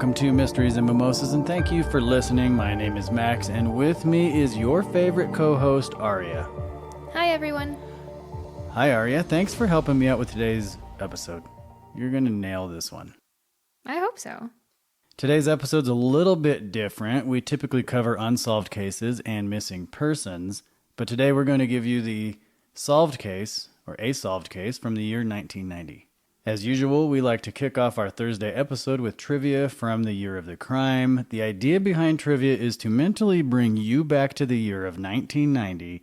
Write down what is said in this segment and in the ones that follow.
Welcome to Mysteries and Mimosas, and thank you for listening. My name is Max, and with me is your favorite co-host, Aria. Hi, everyone. Hi, Aria. Thanks for helping me out with today's episode. You're going to nail this one. I hope so. Today's episode's a little bit different. We typically cover unsolved cases and missing persons, but today we're going to give you the solved case, or a solved case, from the year 1990. As usual, we like to kick off our Thursday episode with trivia from the year of the crime. The idea behind trivia is to mentally bring you back to the year of 1990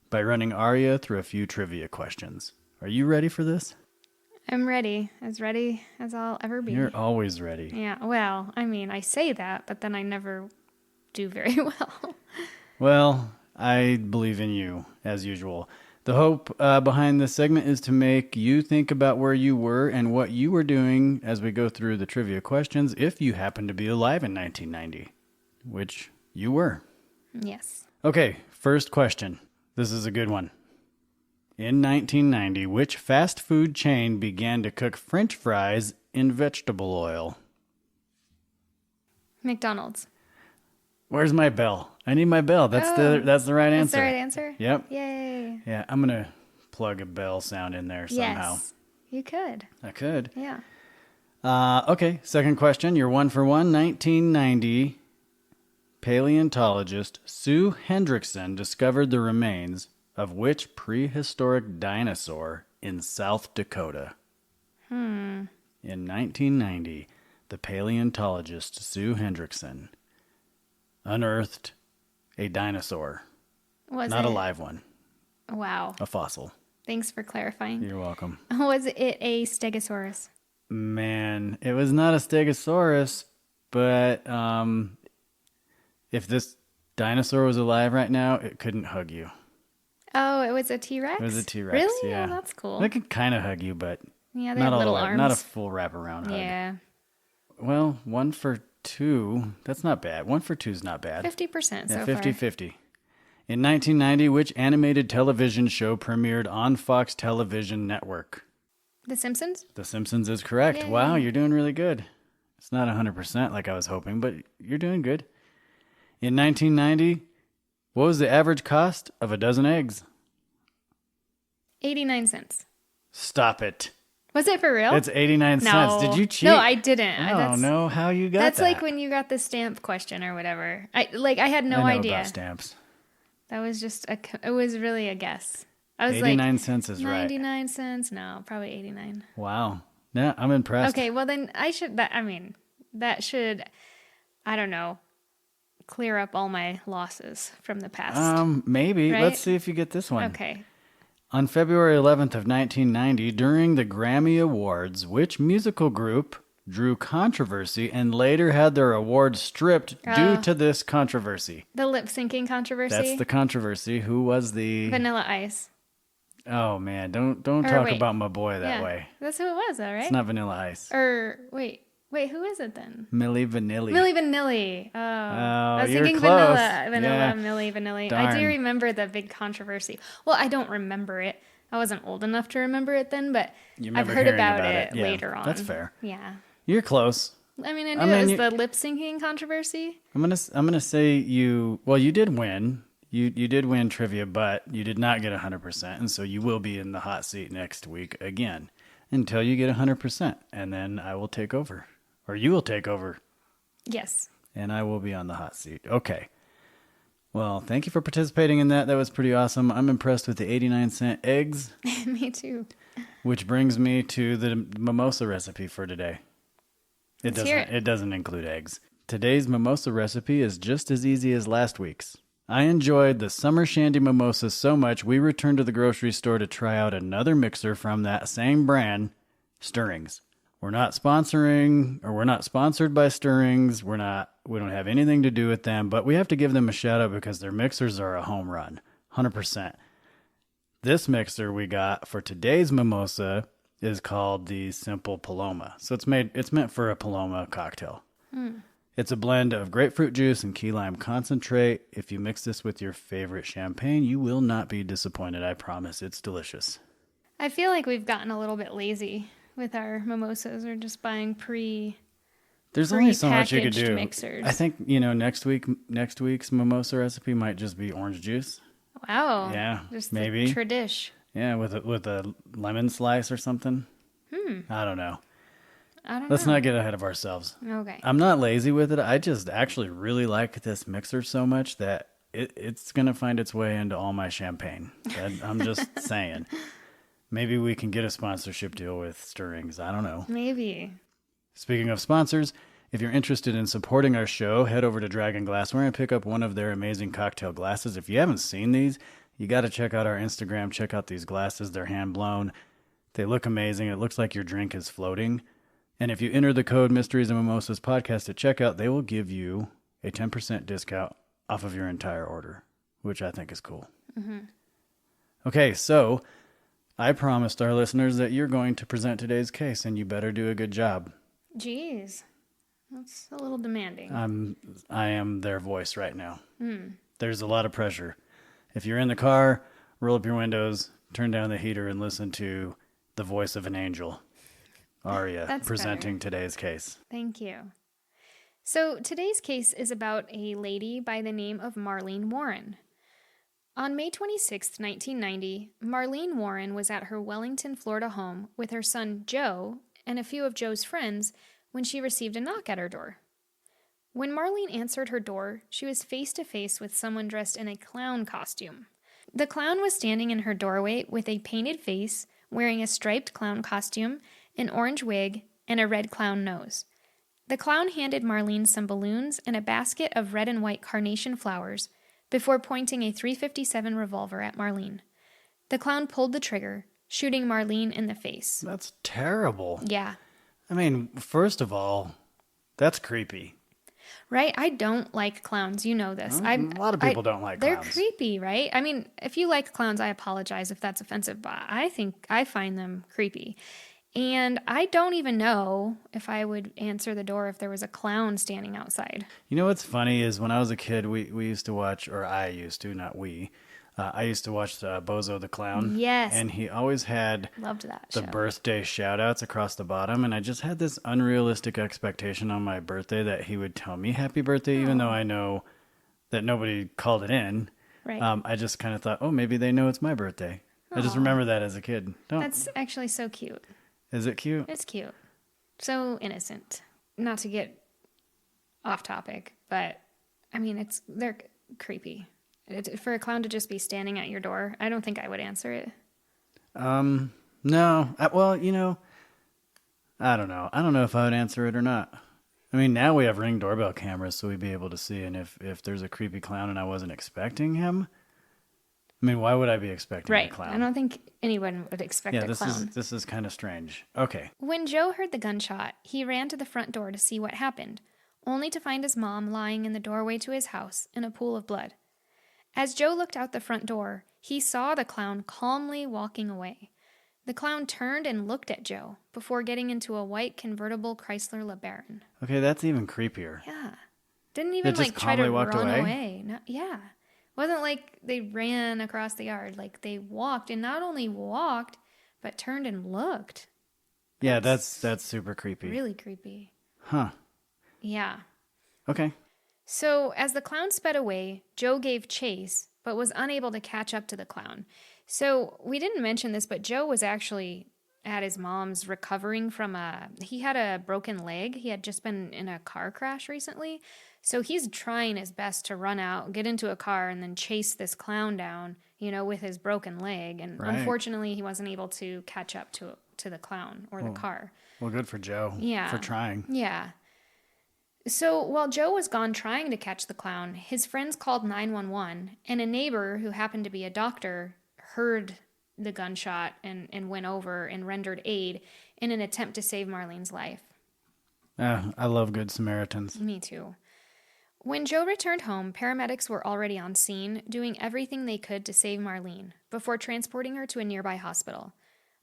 by running Aria through a few trivia questions. Are you ready for this? I'm ready as I'll ever be. You're always ready. Yeah, well, I mean, I say that, but then I never do very well. Well, I believe in you, as usual. The hope behind this segment is to make you think about where you were and what you were doing as we go through the trivia questions if you happen to be alive in 1990, which you were. Yes. Okay, first question. This is a good one. In 1990, which fast food chain began to cook French fries in vegetable oil? McDonald's. Where's my bell? I need my bell. That's the right answer. That's the right answer? Yep. Yay. Yeah, I'm going to plug a bell sound in there somehow. Yes, you could. I could. Yeah. Okay, second question. You're 1 for 1. 1990, paleontologist Sue Hendrickson discovered the remains of which prehistoric dinosaur in South Dakota? In 1990, the paleontologist Sue Hendrickson unearthed a dinosaur. Not a live one. Wow. A fossil. Thanks for clarifying. You're welcome. Was it a Stegosaurus? Man, it was not a Stegosaurus, but if this dinosaur was alive right now, it couldn't hug you. Oh, it was a T-Rex? It was a T-Rex, Really? yeah. Oh, that's cool. It could kind of hug you, but Yeah, they not have little all the way, arms. not a full wraparound hug. Yeah. Well, 1 for 2, that's not bad. 1 for 2 is not bad. 50% so Yeah, far. 50-50. In 1990, which animated television show premiered on Fox Television Network? The Simpsons? The Simpsons is correct. Yay. Wow, you're doing really good. It's not 100% like I was hoping, but you're doing good. In 1990, what was the average cost of a dozen eggs? 89 cents. Stop it. Was it for real? It's 89 No. cents. Did you cheat? No, I didn't. I don't know how you got That's that. like when you got the stamp question or whatever. I had no I know idea. about stamps. That was just it was really a guess. I was 89 cents is 99 cents? No, probably 89. right. Wow. Yeah, I'm impressed. Okay, well then that should, I don't know, clear up all my losses from the past. Maybe. Right? Let's see if you get this one. Okay. On February 11th of 1990, during the Grammy Awards, which musical group drew controversy and later had their award stripped due to this controversy? The lip syncing controversy? That's the controversy. Who was the... Vanilla Ice. Oh, man. Don't talk about my boy that way. That's who it was, though, right? It's not Vanilla Ice. Or, wait, who is it then? Milli Vanilli. Milli Vanilli. Oh, I was you're thinking close. Vanilla, Yeah. Milli Vanilli. Darn. I do remember the big controversy. Well, I don't remember it. I wasn't old enough to remember it then, but I've heard about it Yeah, later on. That's fair. Yeah. You're close. I mean, I knew it was the lip syncing controversy. I'm gonna say you did win. You did win trivia, but you did not get 100%, and so you will be in the hot seat next week again until you get 100%, and then I will take over, or you will take over. Yes. And I will be on the hot seat. Okay. Well, thank you for participating in that. That was pretty awesome. I'm impressed with the 89-cent eggs. Me too. Which brings me to the mimosa recipe for today. It doesn't include eggs. Today's mimosa recipe is just as easy as last week's. I enjoyed the Summer Shandy mimosa so much we returned to the grocery store to try out another mixer from that same brand, Stirrings. We're not sponsored by Stirrings. We don't have anything to do with them, but we have to give them a shout out because their mixers are a home run. 100%. This mixer we got for today's mimosa is called the Simple Paloma. So it's meant for a Paloma cocktail. It's a blend of grapefruit juice and key lime concentrate. If you mix this with your favorite champagne, you will not be disappointed. I promise. It's delicious. I feel like we've gotten a little bit lazy with our mimosas. We're just buying There's only so much you could do. Mixers. I think, next week's mimosa recipe might just be orange juice. Wow. Yeah, just maybe. The tradish. Yeah, with a lemon slice or something. I don't know. Let's not get ahead of ourselves. Okay. I'm not lazy with it. I just actually really like this mixer so much that it's going to find its way into all my champagne. I'm just saying. Maybe we can get a sponsorship deal with Stirrings. I don't know. Maybe. Speaking of sponsors, if you're interested in supporting our show, head over to Dragon Glassware and pick up one of their amazing cocktail glasses. If you haven't seen these, you got to check out our Instagram. Check out these glasses. They're hand blown. They look amazing. It looks like your drink is floating. And if you enter the code Mysteries and Mimosas Podcast at checkout, they will give you a 10% discount off of your entire order, which I think is cool. Mm-hmm. Okay, so I promised our listeners that you're going to present today's case, and you better do a good job. Jeez, that's a little demanding. I am their voice right now. There's a lot of pressure. If you're in the car, roll up your windows, turn down the heater, and listen to the voice of an angel. Aria presenting today's case. Thank you. So today's case is about a lady by the name of Marlene Warren. On May 26, 1990, Marlene Warren was at her Wellington, Florida home with her son Joe and a few of Joe's friends when she received a knock at her door. When Marlene answered her door, she was face to face with someone dressed in a clown costume. The clown was standing in her doorway with a painted face, wearing a striped clown costume, an orange wig, and a red clown nose. The clown handed Marlene some balloons and a basket of red and white carnation flowers before pointing a .357 revolver at Marlene. The clown pulled the trigger, shooting Marlene in the face. That's terrible. Yeah. I mean, first of all, that's creepy. Right? I don't like clowns. You know this. A lot of people don't like clowns. They're creepy, right? I mean, if you like clowns, I apologize if that's offensive, but I find them creepy. And I don't even know if I would answer the door if there was a clown standing outside. You know what's funny is when I was a kid, we used to watch, or I used to, not we. I used to watch Bozo the Clown. Yes. And he always had Loved that the show. birthday shout-outs across the bottom. And I just had this unrealistic expectation on my birthday that he would tell me happy birthday, even though I know that nobody called it in. Right. I just kind of thought, oh, maybe they know it's my birthday. I just remember that as a kid. That's actually so cute. Is it cute? It's cute. So innocent. Not to get off topic, but I mean, they're creepy. For a clown to just be standing at your door, I don't think I would answer it. No. Well, I don't know. I don't know if I would answer it or not. I mean, now we have Ring doorbell cameras, so we'd be able to see. And if there's a creepy clown and I wasn't expecting him, I mean, why would I be expecting a clown? I don't think anyone would expect a clown. This is kind of strange. Okay. When Joe heard the gunshot, he ran to the front door to see what happened, only to find his mom lying in the doorway to his house in a pool of blood. As Joe looked out the front door, he saw the clown calmly walking away. The clown turned and looked at Joe before getting into a white convertible Chrysler LeBaron. Okay, that's even creepier. Yeah. Didn't even try to run away. No, yeah. Wasn't like they ran across the yard. Like they walked, and not only walked, but turned and looked. Yeah, that's super creepy. Really creepy. Huh. Yeah. Okay. So as the clown sped away, Joe gave chase, but was unable to catch up to the clown. So we didn't mention this, but Joe was actually at his mom's recovering from he had a broken leg. He had just been in a car crash recently. So he's trying his best to run out, get into a car, and then chase this clown down, with his broken leg. And Unfortunately, he wasn't able to catch up to the clown or the car. Well, good for Joe. Yeah. For trying. Yeah. So while Joe was gone trying to catch the clown, his friends called 911, and a neighbor who happened to be a doctor heard the gunshot and went over and rendered aid in an attempt to save Marlene's life. I love Good Samaritans. Me too. When Joe returned home, paramedics were already on scene, doing everything they could to save Marlene before transporting her to a nearby hospital.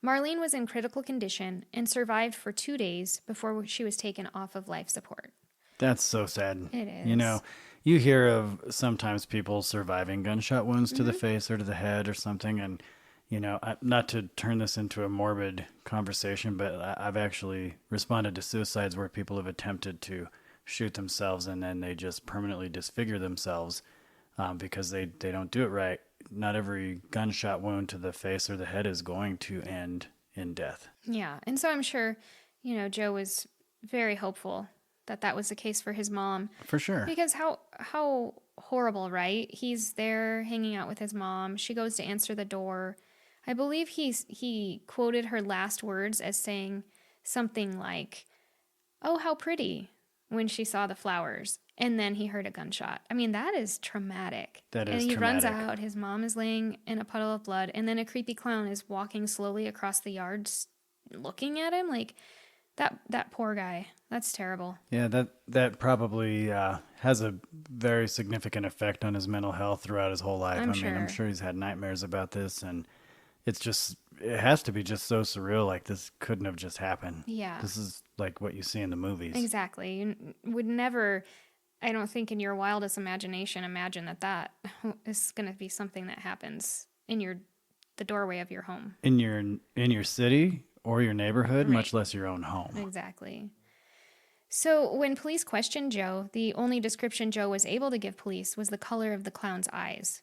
Marlene was in critical condition and survived for 2 days before she was taken off of life support. That's so sad. It is. You hear of sometimes people surviving gunshot wounds to the face or to the head or something, and Not to turn this into a morbid conversation, but I've actually responded to suicides where people have attempted to shoot themselves and then they just permanently disfigure themselves because they don't do it right. Not every gunshot wound to the face or the head is going to end in death. Yeah. And so I'm sure, Joe was very hopeful that was the case for his mom. For sure. Because how horrible, right? He's there hanging out with his mom. She goes to answer the door. I believe he quoted her last words as saying something like, "Oh, how pretty," when she saw the flowers. And then he heard a gunshot. I mean, that is traumatic. That is traumatic. And he traumatic. runs out. His mom is laying in a puddle of blood. And then a creepy clown is walking slowly across the yard looking at him. Like, that poor guy. That's terrible. Yeah, that probably has a very significant effect on his mental health throughout his whole life. I'm sure he's had nightmares about this, and it has to be just so surreal. Like, this couldn't have just happened. Yeah. This is like what you see in the movies. Exactly. You would never, I don't think in your wildest imagination, imagine that is going to be something that happens in the doorway of your home. In your city or your neighborhood, right. Much less your own home. Exactly. So when police questioned Joe, the only description Joe was able to give police was the color of the clown's eyes.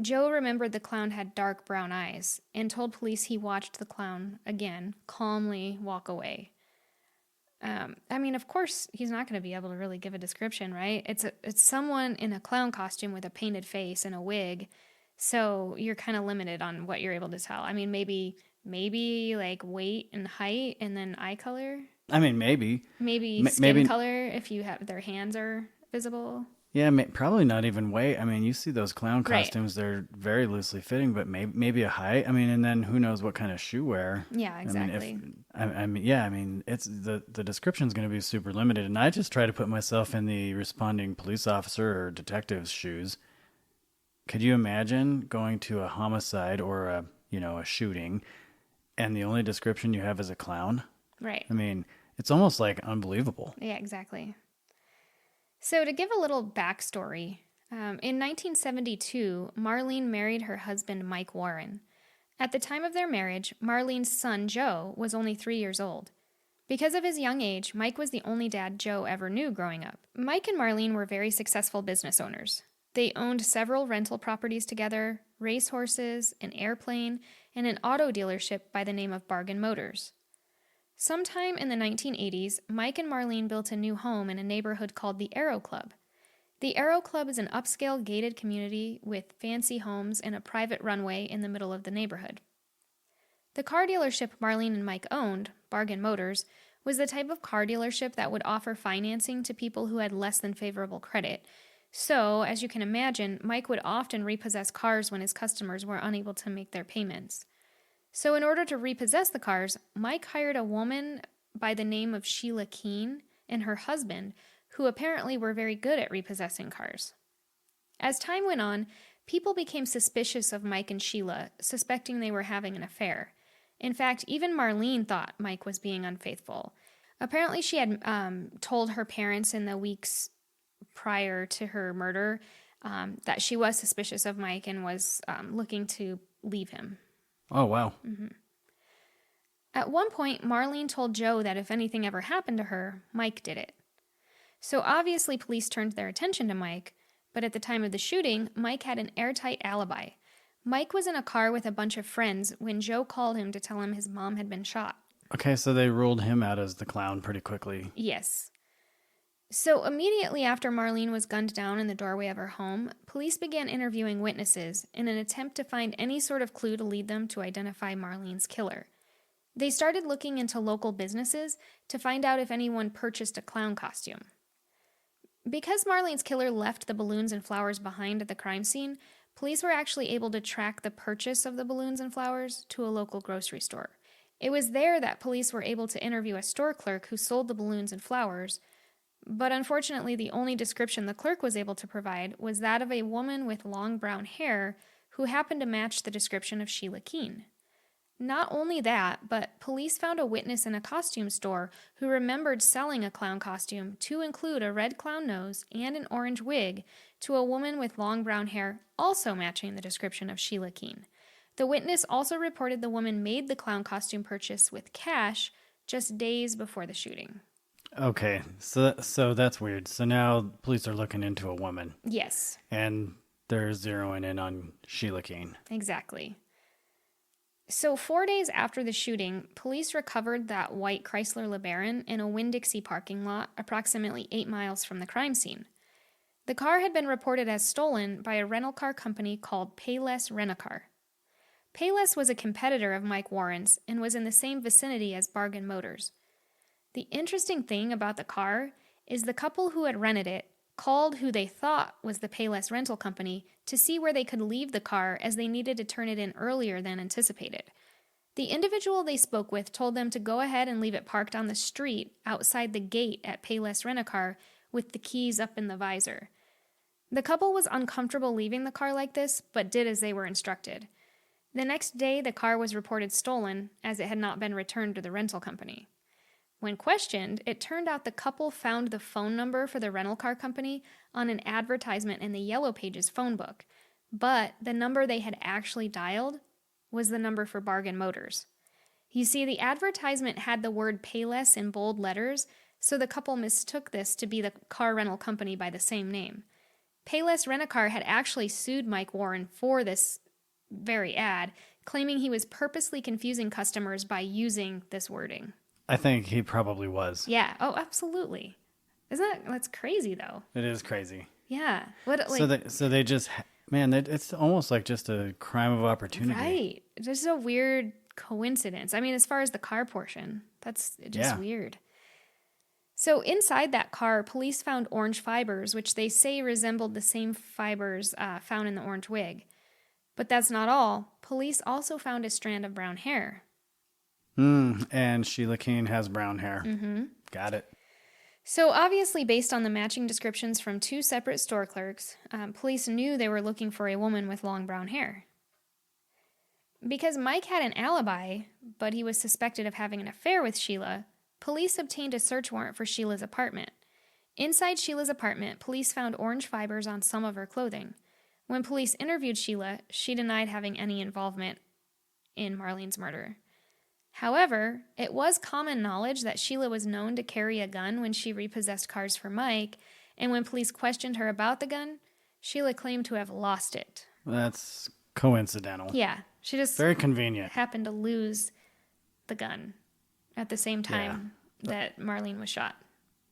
Joe remembered the clown had dark brown eyes and told police he watched the clown, again, calmly walk away. Of course, he's not going to be able to really give a description, right? It's someone in a clown costume with a painted face and a wig, so you're kind of limited on what you're able to tell. I mean, maybe like weight and height and then eye color. I mean, maybe. Maybe skin color if their hands are visible. Yeah, probably not even weight. I mean, you see those clown costumes, right. They're very loosely fitting, but maybe a height. I mean, and then who knows what kind of shoe wear. Yeah, exactly. It's the description's going to be super limited. And I just try to put myself in the responding police officer or detective's shoes. Could you imagine going to a homicide or a shooting and the only description you have is a clown? Right. I mean, it's almost like unbelievable. Yeah, exactly. So to give a little backstory, in 1972, Marlene married her husband, Mike Warren. At the time of their marriage, Marlene's son, Joe, was only 3 years old. Because of his young age, Mike was the only dad Joe ever knew growing up. Mike and Marlene were very successful business owners. They owned several rental properties together, racehorses, an airplane, and an auto dealership by the name of Bargain Motors. Sometime in the 1980s, Mike and Marlene built a new home in a neighborhood called the Aero Club. The Aero Club is an upscale gated community with fancy homes and a private runway in the middle of the neighborhood. The car dealership Marlene and Mike owned, Bargain Motors, was the type of car dealership that would offer financing to people who had less than favorable credit. So, as you can imagine, Mike would often repossess cars when his customers were unable to make their payments. So in order to repossess the cars, Mike hired a woman by the name of Sheila Keene and her husband, who apparently were very good at repossessing cars. As time went on, people became suspicious of Mike and Sheila, suspecting they were having an affair. In fact, even Marlene thought Mike was being unfaithful. Apparently she had told her parents in the weeks prior to her murder that she was suspicious of Mike and was looking to leave him. Oh, wow. Mm-hmm. At one point, Marlene told Joe that if anything ever happened to her, Mike did it. So obviously police turned their attention to Mike, but at the time of the shooting, Mike had an airtight alibi. Mike was in a car with a bunch of friends when Joe called him to tell him his mom had been shot. Okay, so they ruled him out as the clown pretty quickly. Yes. So immediately after Marlene was gunned down in the doorway of her home, police began interviewing witnesses in an attempt to find any sort of clue to lead them to identify Marlene's killer. They started looking into local businesses to find out if anyone purchased a clown costume. Because Marlene's killer left the balloons and flowers behind at the crime scene, police were actually able to track the purchase of the balloons and flowers to a local grocery store. It was there that police were able to interview a store clerk who sold the balloons and flowers, but unfortunately the only description the clerk was able to provide was that of a woman with long brown hair who happened to match the description of Sheila Keene. Not only that, but police found a witness in a costume store who remembered selling a clown costume to include a red clown nose and an orange wig to a woman with long brown hair also matching the description of Sheila Keene. The witness also reported the woman made the clown costume purchase with cash just days before the shooting. Okay, so that's weird. So now police are looking into a woman. Yes. And they're zeroing in on Sheila Keene. Exactly. So 4 days after the shooting, police recovered that white Chrysler LeBaron in a Winn-Dixie parking lot approximately 8 miles from the crime scene. The car had been reported as stolen by a rental car company called Payless Rent-A-Car. Payless was a competitor of Mike Warren's and was in the same vicinity as Bargain Motors. The interesting thing about the car is the couple who had rented it called who they thought was the Payless rental company to see where they could leave the car as they needed to turn it in earlier than anticipated. The individual they spoke with told them to go ahead and leave it parked on the street outside the gate at Payless Rent-A-Car with the keys up in the visor. The couple was uncomfortable leaving the car like this, but did as they were instructed. The next day, the car was reported stolen, as it had not been returned to the rental company. When questioned, it turned out the couple found the phone number for the rental car company on an advertisement in the Yellow Pages phone book, but the number they had actually dialed was the number for Bargain Motors. You see, the advertisement had the word Payless in bold letters, so the couple mistook this to be the car rental company by the same name. Payless Rent-A-Car had actually sued Mike Warren for this very ad, claiming he was purposely confusing customers by using this wording. I think he probably was. Yeah. Oh, absolutely. That's crazy though. It is crazy. Yeah. What So they just, man, it's almost like just a crime of opportunity. Right. Just a weird coincidence. I mean, as far as the car portion, that's just weird. So inside that car, police found orange fibers, which they say resembled the same fibers found in the orange wig. But that's not all. Police also found a strand of brown hair. And Sheila Keene has brown hair. Mm-hmm. Got it. So obviously, based on the matching descriptions from two separate store clerks, police knew they were looking for a woman with long brown hair. Because Mike had an alibi, but he was suspected of having an affair with Sheila, police obtained a search warrant for Sheila's apartment. Inside Sheila's apartment, police found orange fibers on some of her clothing. When police interviewed Sheila, she denied having any involvement in Marlene's murder. However, it was common knowledge that Sheila was known to carry a gun when she repossessed cars for Mike, and when police questioned her about the gun, Sheila claimed to have lost it. That's coincidental. Yeah, she just very convenient. Happened to lose the gun at the same time that Marlene was shot.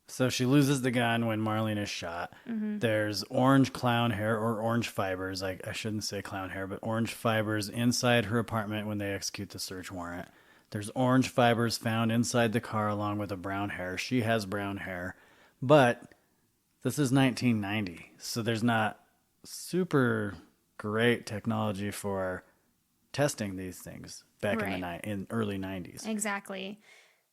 So she loses the gun when Marlene is shot. Mm-hmm. There's orange clown hair or orange fibers. I shouldn't say clown hair, but orange fibers inside her apartment when they execute the search warrant. There's orange fibers found inside the car along with a brown hair. She has brown hair. But this is 1990, so there's not super great technology for testing these things back in early 90s. Exactly.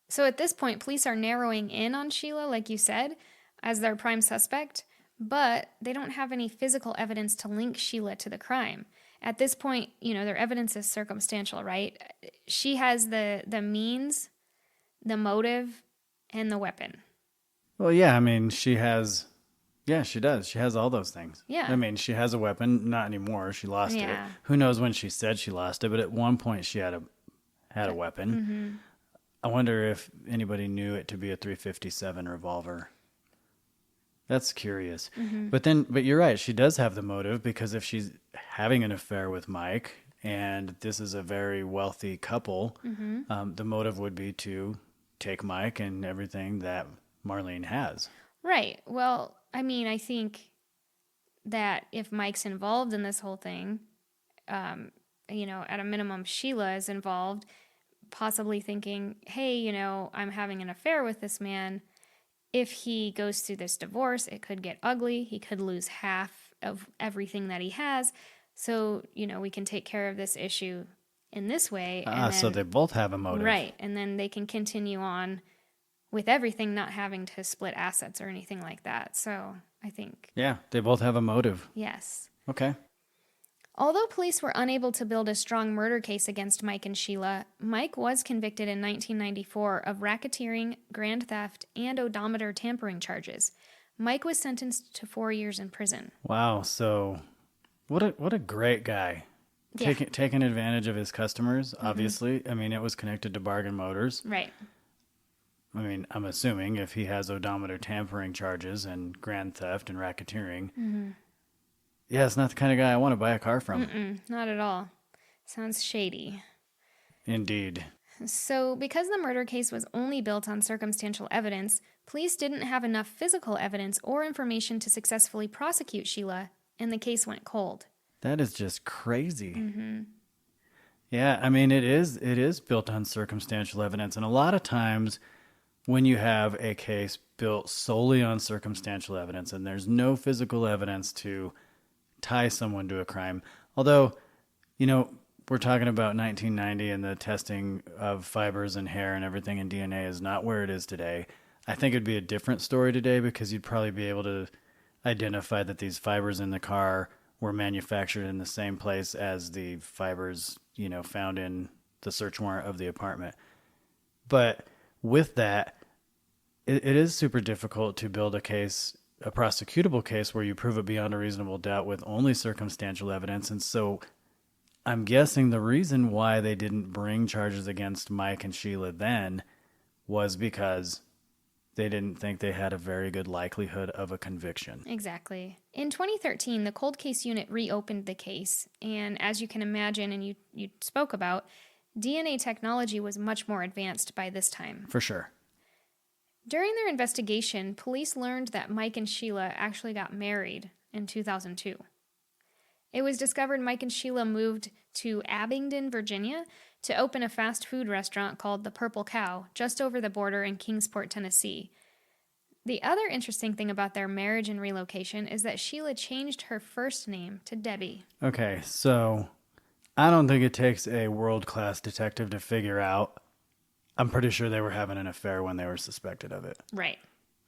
So at this point, police are narrowing in on Sheila, like you said, as their prime suspect, but they don't have any physical evidence to link Sheila to the crime. At this point, their evidence is circumstantial, right? She has the means, the motive, and the weapon. Well, yeah, I mean, she does. She has all those things. Yeah. I mean, she has a weapon. Not anymore. She lost it. Who knows when she said she lost it, but at one point she had a weapon. Mm-hmm. I wonder if anybody knew it to be a .357 revolver. That's curious. Mm-hmm. But you're right. She does have the motive because if she's having an affair with Mike and this is a very wealthy couple, mm-hmm. The motive would be to take Mike and everything that Marlene has. Right. Well, I mean, I think that if Mike's involved in this whole thing, at a minimum, Sheila is involved, possibly thinking, hey, I'm having an affair with this man. If he goes through this divorce, it could get ugly. He could lose half of everything that he has. So, we can take care of this issue in this way. So they both have a motive. Right. And then they can continue on with everything, not having to split assets or anything like that. So I think. Yeah, they both have a motive. Yes. Okay. Although police were unable to build a strong murder case against Mike and Sheila, Mike was convicted in 1994 of racketeering, grand theft, and odometer tampering charges. Mike was sentenced to 4 years in prison. Wow, so what a great guy. taking advantage of his customers, obviously. I mean, it was connected to Bargain Motors. Right. I mean, I'm assuming if he has odometer tampering charges and grand theft and racketeering, yeah, it's not the kind of guy I want to buy a car from. Not at all. Sounds shady. Indeed. So, because the murder case was only built on circumstantial evidence, police didn't have enough physical evidence or information to successfully prosecute Sheila, and the case went cold. That is just crazy. Yeah, I mean, it is built on circumstantial evidence. And a lot of times when you have a case built solely on circumstantial evidence and there's no physical evidence to tie someone to a crime, although, we're talking about 1990 and the testing of fibers and hair and everything in DNA is not where it is today. I think it'd be a different story today because you'd probably be able to identify that these fibers in the car were manufactured in the same place as the fibers, found in the search warrant of the apartment. But with that, it is super difficult to build a prosecutable case where you prove it beyond a reasonable doubt with only circumstantial evidence. And so I'm guessing the reason why they didn't bring charges against Mike and Sheila then was because they didn't think they had a very good likelihood of a conviction. Exactly. In 2013, the cold case unit reopened the case, and as you can imagine and you spoke about, DNA technology was much more advanced by this time. For sure. During their investigation, police learned that Mike and Sheila actually got married in 2002. It was discovered Mike and Sheila moved to Abingdon, Virginia, to open a fast food restaurant called the Purple Cow just over the border in Kingsport, Tennessee. The other interesting thing about their marriage and relocation is that Sheila changed her first name to Debbie. Okay, so I don't think it takes a world-class detective to figure out. I'm pretty sure they were having an affair when they were suspected of it. Right.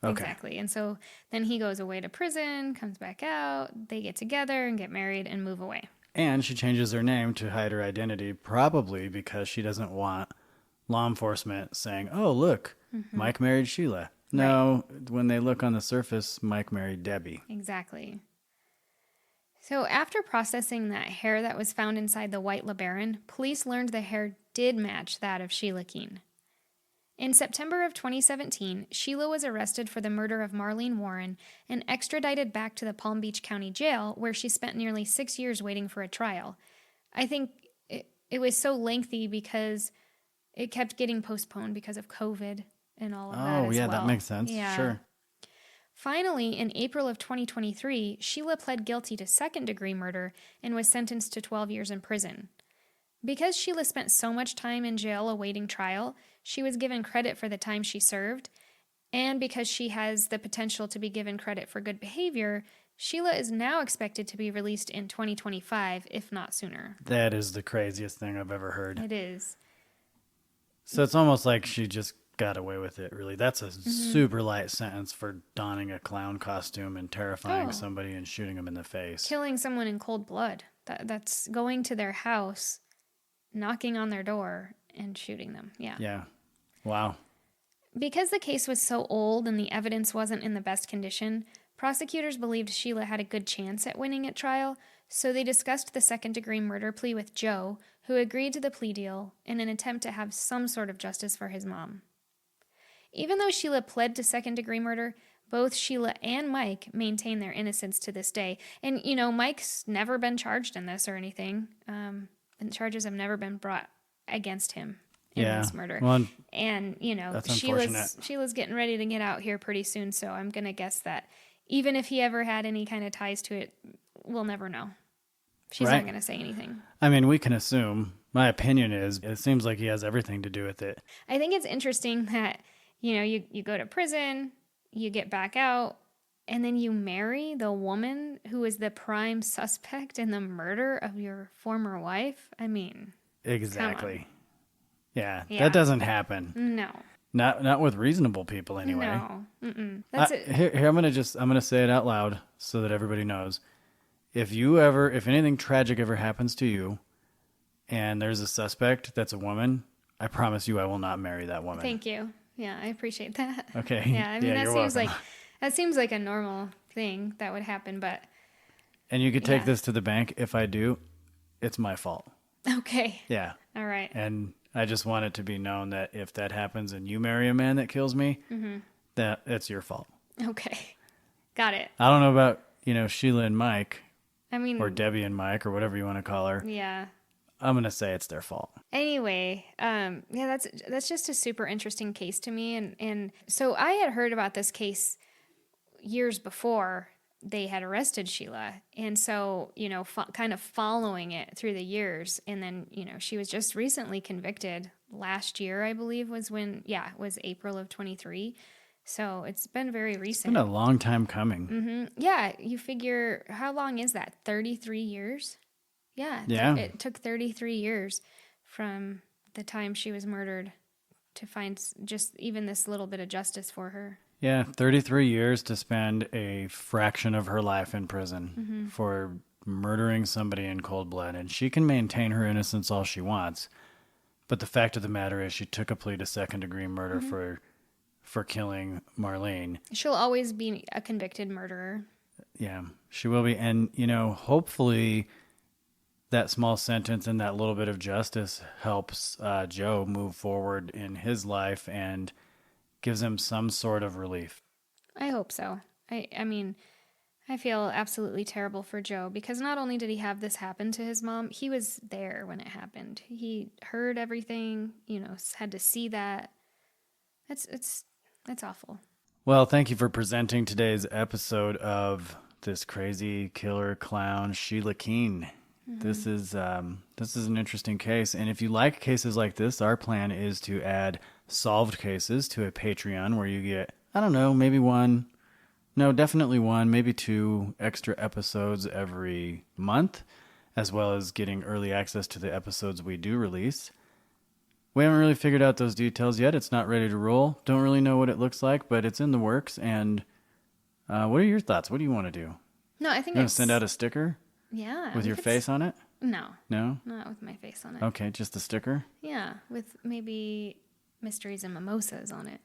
Okay. Exactly. And so then he goes away to prison, comes back out, they get together and get married and move away. And she changes her name to hide her identity, probably because she doesn't want law enforcement saying, oh, look, Mike married Sheila. No, when they look on the surface, Mike married Debbie. Exactly. So after processing that hair that was found inside the white LeBaron, police learned the hair did match that of Sheila Keene. In September of 2017, Sheila was arrested for the murder of Marlene Warren and extradited back to the Palm Beach County Jail, where she spent nearly 6 years waiting for a trial. I think it was so lengthy because it kept getting postponed because of COVID and all of that as well. That makes sense. Yeah. Sure. Finally, in April of 2023, Sheila pled guilty to second-degree murder and was sentenced to 12 years in prison. Because Sheila spent so much time in jail awaiting trial, she was given credit for the time she served, and because she has the potential to be given credit for good behavior, Sheila is now expected to be released in 2025, if not sooner. That is the craziest thing I've ever heard. It is. So it's almost like she just got away with it, really. That's a super light sentence for donning a clown costume and terrifying somebody and shooting them in the face. Killing someone in cold blood. That's going to their house, knocking on their door, and shooting them. Yeah. Yeah. Wow. Because the case was so old and the evidence wasn't in the best condition, prosecutors believed Sheila had a good chance at winning at trial, so they discussed the second-degree murder plea with Joe, who agreed to the plea deal in an attempt to have some sort of justice for his mom. Even though Sheila pled to second-degree murder, both Sheila and Mike maintain their innocence to this day. And, Mike's never been charged in this or anything, and charges have never been brought against him in this murder. Well, and that's unfortunate. Sheila's getting ready to get out here pretty soon, so I'm gonna guess that even if he ever had any kind of ties to it, we'll never know. She's not gonna say anything. I mean, we can assume. My opinion is it seems like he has everything to do with it. I think it's interesting that you go to prison, you get back out, and then you marry the woman who is the prime suspect in the murder of your former wife. I mean, exactly. Yeah, that doesn't happen. No. Not with reasonable people anyway. No. That's it. Here I'm gonna say it out loud so that everybody knows. If anything tragic ever happens to you and there's a suspect that's a woman, I promise you I will not marry that woman. Thank you. Yeah, I appreciate that. Okay. Yeah, I mean that seems like a normal thing that would happen, but and you could take this to the bank. If I do, it's my fault. Okay. Yeah. All right. And I just want it to be known that if that happens and you marry a man that kills me, that it's your fault. Okay. Got it. I don't know about, Sheila and Mike. I mean, or Debbie and Mike, or whatever you want to call her. Yeah. I'm going to say it's their fault. Anyway, that's just a super interesting case to me. And so I had heard about this case years before they had arrested Sheila. And so, kind of following it through the years. And then, she was just recently convicted last year, I believe was was April of 23. So it's been very recent. It's been a long time coming. Mm-hmm. Yeah. You figure, how long is that? 33 years? Yeah. It took 33 years from the time she was murdered to find just even this little bit of justice for her. Yeah, 33 years to spend a fraction of her life in prison for murdering somebody in cold blood. And she can maintain her innocence all she wants. But the fact of the matter is she took a plea to second-degree murder for killing Marlene. She'll always be a convicted murderer. Yeah, she will be. And, hopefully that small sentence and that little bit of justice helps Joe move forward in his life and gives him some sort of relief. I hope so. I mean, I feel absolutely terrible for Joe because not only did he have this happen to his mom, he was there when it happened. He heard everything, had to see that. That's awful. Well, thank you for presenting today's episode of this crazy killer clown, Sheila Keene. This is an interesting case. And if you like cases like this, our plan is to add solved cases to a Patreon where you get, I don't know, maybe definitely one, maybe 2 extra episodes every month, as well as getting early access to the episodes we do release. We haven't really figured out those details yet. It's not ready to roll. Don't really know what it looks like, but it's in the works. And what are your thoughts? What do you want to do? No, I think you want to send out a sticker? Yeah. With your face on it? No. No? Not with my face on it. Okay, just a sticker? Yeah, with maybe mysteries and mimosas on it.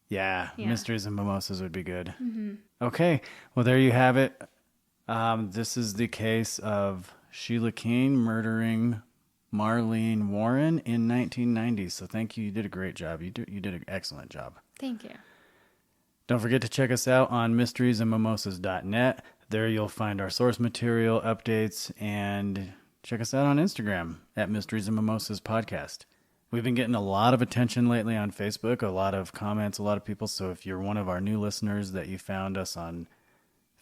Yeah. Mysteries and mimosas would be good. Mm-hmm. Okay, well, there you have it. This is the case of Sheila Keene murdering Marlene Warren in 1990. So thank you. You did a great job. You did an excellent job. Thank you. Don't forget to check us out on mysteriesandmimosas.net. There you'll find our source material, updates, and check us out on Instagram at Mysteries and Mimosas Podcast. We've been getting a lot of attention lately on Facebook, a lot of comments, a lot of people. So if you're one of our new listeners that you found us on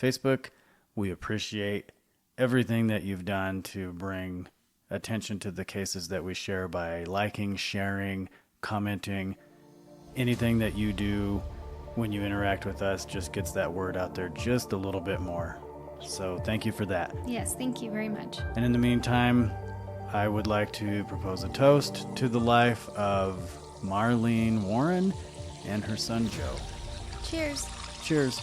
Facebook, we appreciate everything that you've done to bring attention to the cases that we share by liking, sharing, commenting. Anything that you do when you interact with us just gets that word out there just a little bit more. So thank you for that. Yes, thank you very much. And in the meantime, I would like to propose a toast to the life of Marlene Warren and her son Joe. Cheers. Cheers.